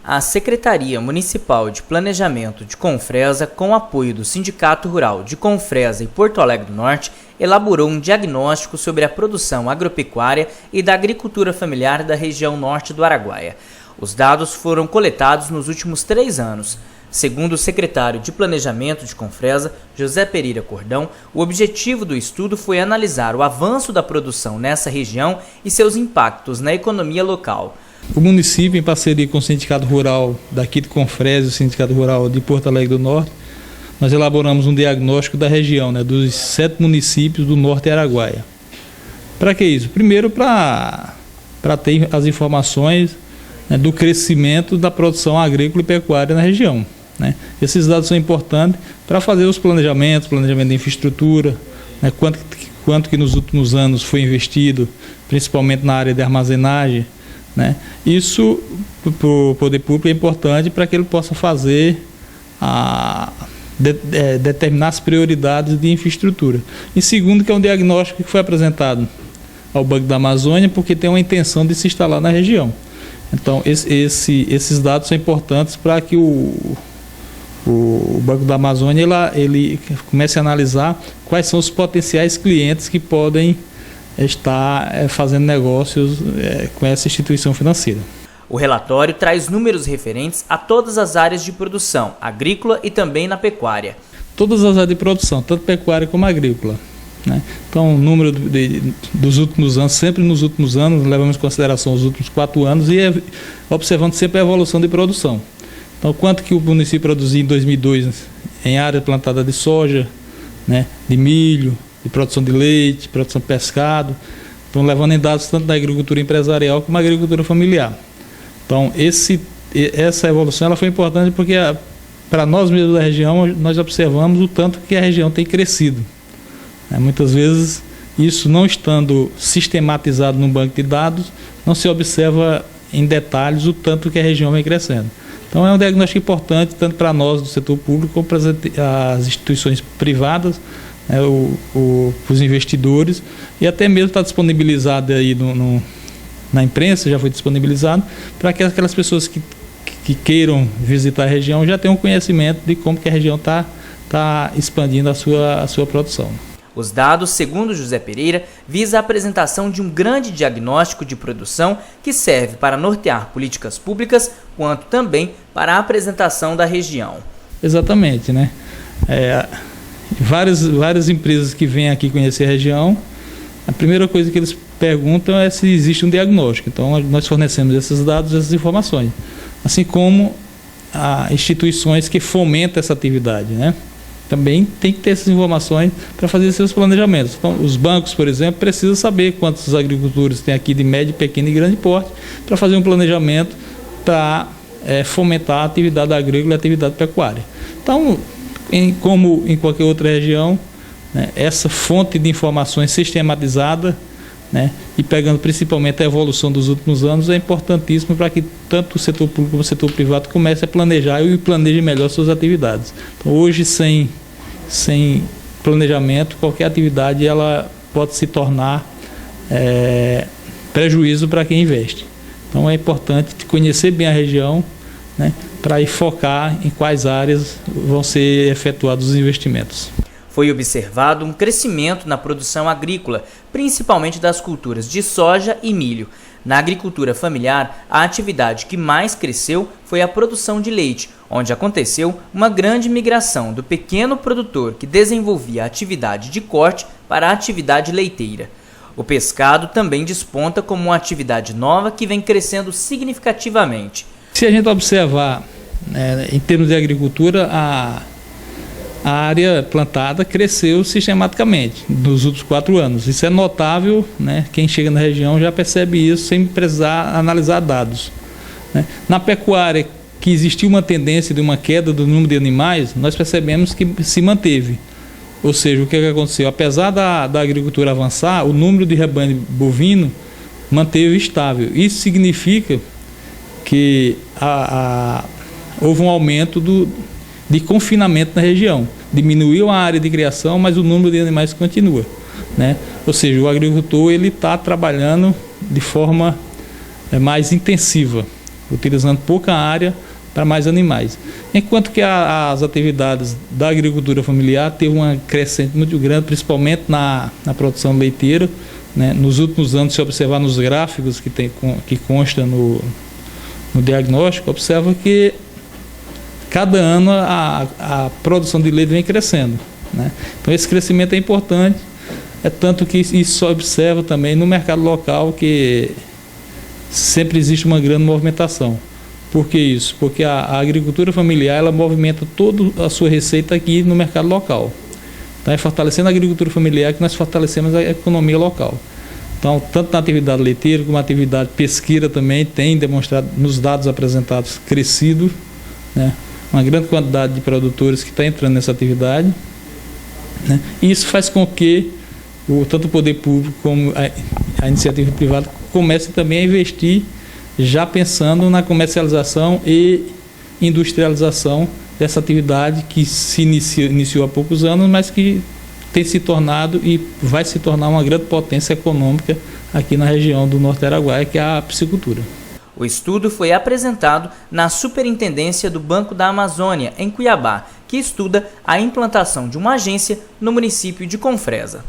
A Secretaria Municipal de Planejamento de Confresa, com apoio do Sindicato Rural de Confresa e Porto Alegre do Norte, elaborou um diagnóstico sobre a produção agropecuária e da agricultura familiar da região norte do Araguaia. Os dados foram coletados nos últimos 3 anos. Segundo o secretário de Planejamento de Confresa, José Pereira Cordão, o objetivo do estudo foi analisar o avanço da produção nessa região e seus impactos na economia local. O município, em parceria com o Sindicato Rural daqui de Confresa e o Sindicato Rural de Porto Alegre do Norte, nós elaboramos um diagnóstico da região, dos 7 municípios do Norte Araguaia. Para que isso? Primeiro, para ter as informações do crescimento da produção agrícola e pecuária na região. Esses dados são importantes para fazer os planejamentos, planejamento de infraestrutura, quanto que nos últimos anos foi investido, principalmente na área de armazenagem. Isso para o poder público é importante para que ele possa fazer determinar as prioridades de infraestrutura. E segundo, que é um diagnóstico que foi apresentado ao Banco da Amazônia, porque tem uma intenção de se instalar na região. Então esses dados são importantes para que o Banco da Amazônia ele comece a analisar quais são os potenciais clientes que podem estar fazendo negócios com essa instituição financeira. O relatório traz números referentes a todas as áreas de produção, agrícola e também na pecuária. Todas as áreas de produção, tanto pecuária como agrícola. Então, o número dos últimos anos, sempre nos últimos anos, levamos em consideração os últimos 4 anos e observando sempre a evolução de produção. Então, quanto que o município produziu em 2002 em área plantada de soja, de milho, de produção de leite, produção de pescado, então levando em dados tanto da agricultura empresarial como da agricultura familiar. Então essa evolução ela foi importante porque para nós mesmos da região nós observamos o tanto que a região tem crescido. Muitas vezes isso não estando sistematizado num banco de dados, não se observa em detalhes o tanto que a região vem crescendo. Então é um diagnóstico importante tanto para nós do setor público como para as instituições privadas, os investidores, e até mesmo está disponibilizado aí na imprensa, já foi disponibilizado, para que aquelas pessoas que queiram visitar a região já tenham conhecimento de como que a região está expandindo a sua produção. Os dados, segundo José Pereira, visa a apresentação de um grande diagnóstico de produção que serve para nortear políticas públicas, quanto também para a apresentação da região. Exatamente, Várias empresas que vêm aqui conhecer a região, a primeira coisa que eles perguntam é se existe um diagnóstico. Então, nós fornecemos esses dados, essas informações, assim como instituições que fomentam essa atividade, Também tem que ter essas informações para fazer seus planejamentos. Então, os bancos, por exemplo, precisam saber quantos agricultores tem aqui de médio, pequeno e grande porte para fazer um planejamento para fomentar a atividade agrícola e a atividade pecuária. Então, como em qualquer outra região, essa fonte de informações sistematizada, e pegando principalmente a evolução dos últimos anos, é importantíssimo para que tanto o setor público como o setor privado comece a planejar e planeje melhor suas atividades. Então, hoje, sem planejamento, qualquer atividade ela pode se tornar prejuízo para quem investe. Então é importante conhecer bem a região, para ir focar em quais áreas vão ser efetuados os investimentos. Foi observado um crescimento na produção agrícola, principalmente das culturas de soja e milho. Na agricultura familiar, a atividade que mais cresceu foi a produção de leite, onde aconteceu uma grande migração do pequeno produtor que desenvolvia a atividade de corte para a atividade leiteira. O pescado também desponta como uma atividade nova que vem crescendo significativamente. Se a gente observar, em termos de agricultura, a área plantada cresceu sistematicamente nos últimos 4 anos. Isso é notável, quem chega na região já percebe isso sem precisar analisar dados. Na pecuária, que existiu uma tendência de uma queda do número de animais, nós percebemos que se manteve. Ou seja, o que aconteceu? Apesar da agricultura avançar, o número de rebanho bovino manteve estável. Isso significa que houve um aumento de confinamento na região. Diminuiu a área de criação, mas o número de animais continua. Ou seja, o agricultor está trabalhando de forma mais intensiva. utilizando pouca área para mais animais. Enquanto que as atividades da agricultura familiar teve uma crescente muito grande, principalmente na produção leiteira, né? Nos últimos anos, se observar nos gráficos que consta no diagnóstico, observa que cada ano a produção de leite vem crescendo, né? Então esse crescimento é importante, é tanto que isso só observa também no mercado local, que sempre existe uma grande movimentação. Por que isso? Porque a agricultura familiar, ela movimenta toda a sua receita aqui no mercado local. Então é fortalecendo a agricultura familiar que nós fortalecemos a economia local. Então, tanto na atividade leiteira como na atividade pesqueira também tem demonstrado, nos dados apresentados, crescido, né? Uma grande quantidade de produtores que está entrando nessa atividade, né? E isso faz com que tanto o poder público como a iniciativa privada comece também a investir, já pensando na comercialização e industrialização dessa atividade que se iniciou há poucos anos, mas que tem se tornado e vai se tornar uma grande potência econômica aqui na região do Norte do Araguaia, que é a piscicultura. O estudo foi apresentado na Superintendência do Banco da Amazônia, em Cuiabá, que estuda a implantação de uma agência no município de Confresa.